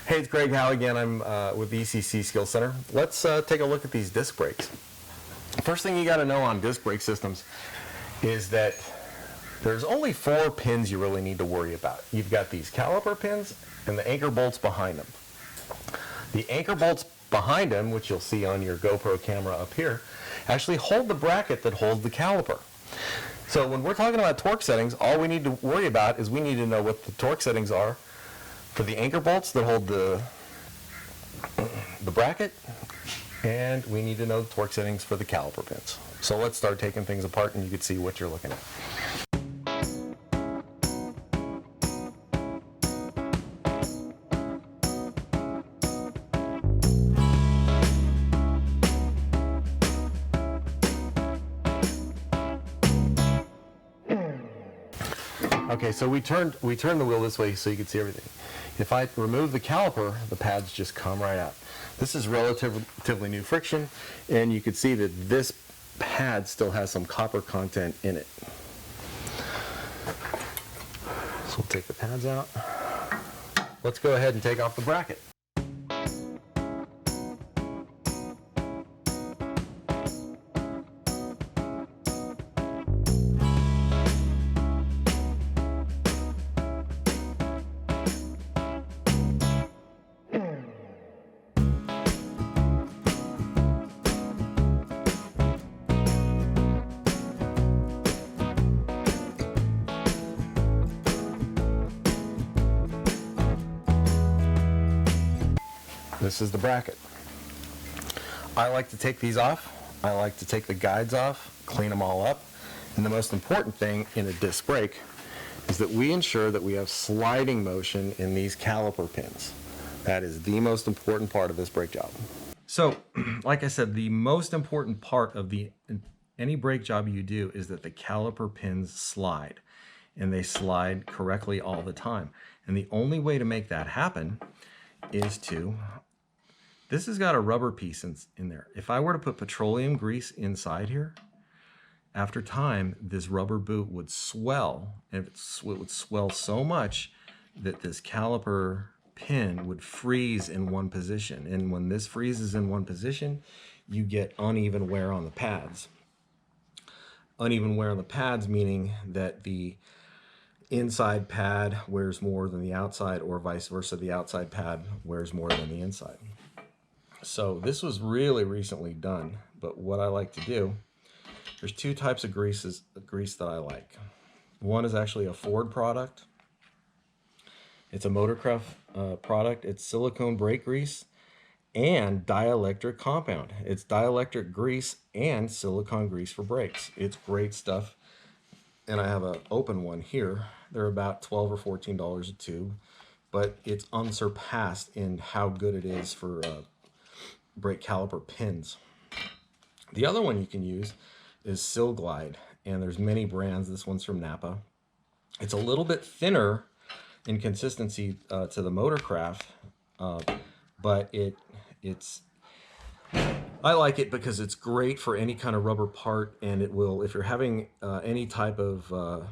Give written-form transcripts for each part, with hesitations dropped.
Hey, it's Greg Howe again. I'm with the ECC Skill Center. Let's take a look at these disc brakes. First thing you got to know on disc brake systems is that there's only 4 pins you really need to worry about. You've got these caliper pins and the anchor bolts behind them. The anchor bolts behind them, which you'll see on your GoPro camera up here, actually hold the bracket that holds the caliper. So when we're talking about torque settings, all we need to worry about is we need to know what the torque settings are for the anchor bolts that hold the bracket, and we need to know the torque settings for the caliper pins. So let's start taking things apart and you can see what you're looking at. Okay, so we turn the wheel this way so you can see everything. If I remove the caliper, the pads just come right out. This is relatively new friction, and you can see that this pad still has some copper content in it. So we'll take the pads out. Let's go ahead and take off the bracket. This is the bracket. I like to take these off. I like to take the guides off, clean them all up. And the most important thing in a disc brake is that we ensure that we have sliding motion in these caliper pins. That is the most important part of this brake job. So, like I said, the most important part of any brake job you do is that the caliper pins slide. And they slide correctly all the time. And the only way to make that happen is this has got a rubber piece in there. If I were to put petroleum grease inside here, after time, this rubber boot would swell. And it would swell so much that this caliper pin would freeze in one position. And when this freezes in one position, you get uneven wear on the pads. Uneven wear on the pads meaning that the inside pad wears more than the outside, or vice versa, the outside pad wears more than the inside. So this was really recently done, but what I like to do, there's 2 types of grease that I like. One is actually a Ford product. It's a Motorcraft product. It's silicone brake grease and dielectric compound. It's dielectric grease and silicone grease for brakes. It's great stuff. And I have an open one here. They're about $12 or $14 a tube, but it's unsurpassed in how good it is for brake caliper pins. The other one you can use is Sil Glide, and there's many brands. This one's from Napa. It's a little bit thinner in consistency to the Motorcraft, but it's I like it because it's great for any kind of rubber part, and it will, if you're having any type of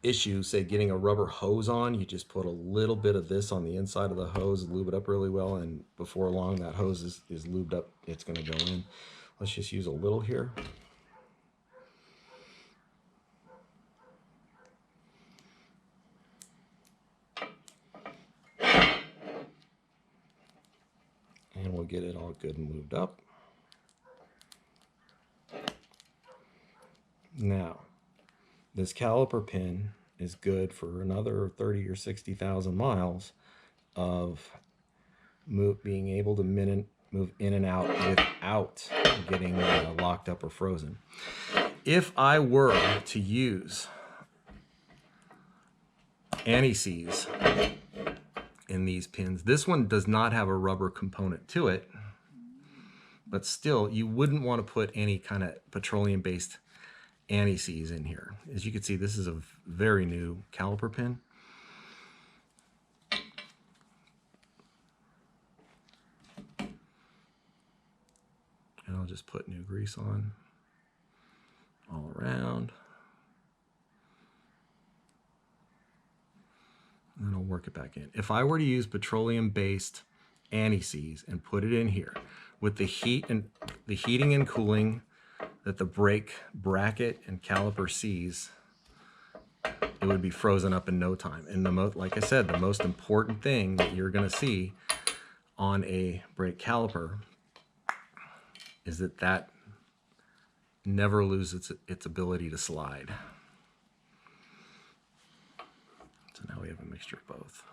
issue, say getting a rubber hose on, you just put a little bit of this on the inside of the hose, lube it up really well, and before long that hose is lubed up, it's going to go in. Let's just use a little here. And we'll get it all good and lubed up. Now, this caliper pin is good for another 30 or 60,000 miles of being able to move in and out without getting locked up or frozen. If I were to use anti-seize in these pins, this one does not have a rubber component to it, but still you wouldn't want to put any kind of petroleum-based anti-seize in here. As you can see, this is a very new caliper pin. And I'll just put new grease on all around. And I'll work work it back in. If I were to use petroleum-based anti-seize and put it in here with the heat and the heating and cooling that the brake bracket and caliper sees, it would be frozen up in no time. And like I said, the most important thing that you're going to see on a brake caliper is that never loses its ability to slide. So now we have a mixture of both.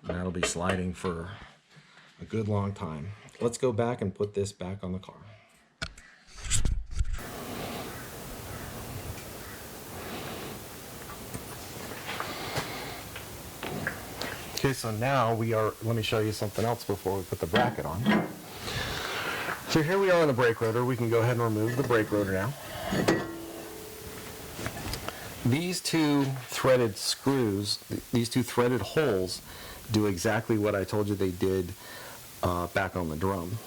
And that'll be sliding for a good long time. Let's go back and put this back on the car. Okay, so now let me show you something else before we put the bracket on. So here we are on the brake rotor. We can go ahead and remove the brake rotor now. These two threaded screws, these two threaded holes, do exactly what I told you they did back on the drum.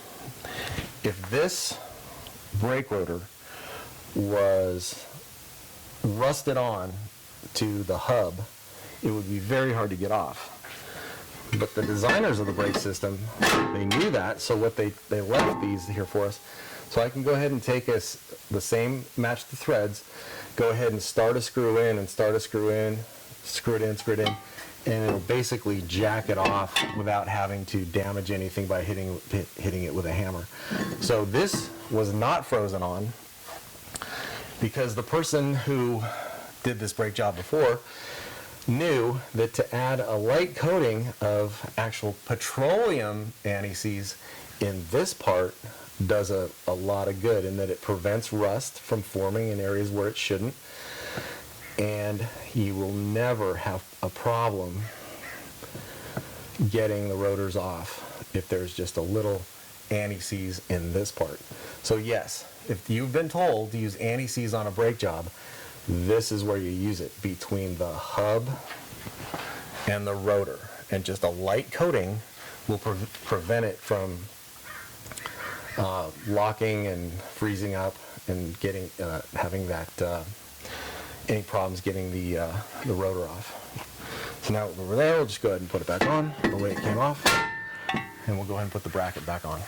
If this brake rotor was rusted on to the hub, it would be very hard to get off. But the designers of the brake system, they knew that, so what they left these here for us. So I can go ahead and take the same, match the threads, go ahead and start a screw in and start a screw in, screw it in, and it'll basically jack it off without having to damage anything by hitting it with a hammer. So this was not frozen on because the person who did this brake job before knew that to add a light coating of actual petroleum anti-seize in this part does a lot of good, in that it prevents rust from forming in areas where it shouldn't, and you will never have a problem getting the rotors off if there's just a little anti-seize in this part. So yes, if you've been told to use anti-seize on a brake job, this is where you use it, between the hub and the rotor. And just a light coating will prevent it from locking and freezing up and having any problems getting the rotor off. So now over there, we'll just go ahead and put it back on the way it came off, and we'll go ahead and put the bracket back on.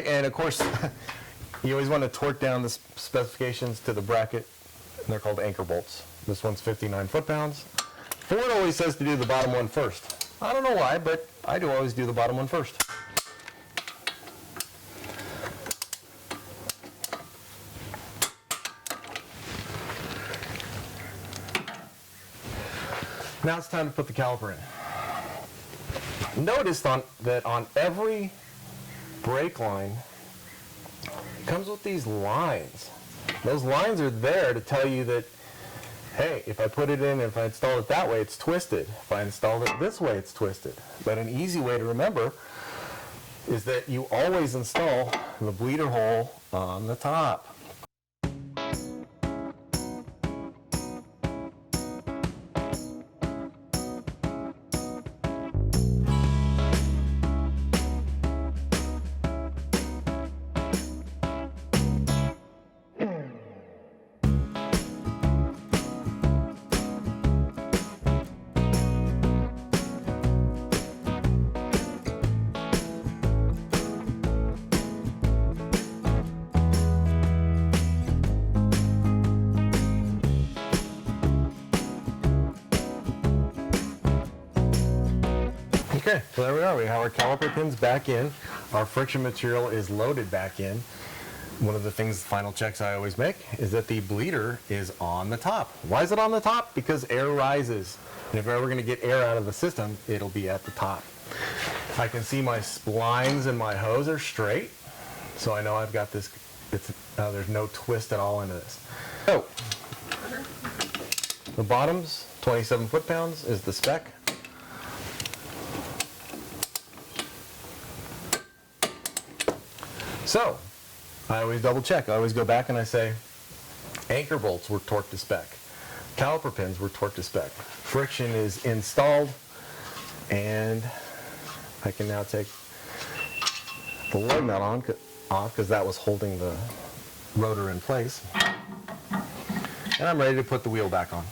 And of course, you always want to torque down the specifications to the bracket, and they're called anchor bolts. This one's 59 foot-pounds. Ford always says to do the bottom one first. I don't know why, but I do always do the bottom one first. Now it's time to put the caliper in. Notice that on every brake line, it comes with these lines. Those lines are there to tell you that, hey, if I put it in, if I install it that way, it's twisted. If I install it this way, it's twisted. But an easy way to remember is that you always install the bleeder hole on the top. Okay, so there we are. We have our caliper pins back in. Our friction material is loaded back in. One of the things, final checks I always make, is that the bleeder is on the top. Why is it on the top? Because air rises. And if you're ever going to get air out of the system, it'll be at the top. I can see my splines and my hose are straight, so I know I've got this. There's no twist at all into this. So, the bottoms, 27 foot-pounds, is the spec. So, I always double check. I always go back and I say, anchor bolts were torqued to spec. Caliper pins were torqued to spec. Friction is installed, and I can now take the lug nut off because that was holding the rotor in place. And I'm ready to put the wheel back on.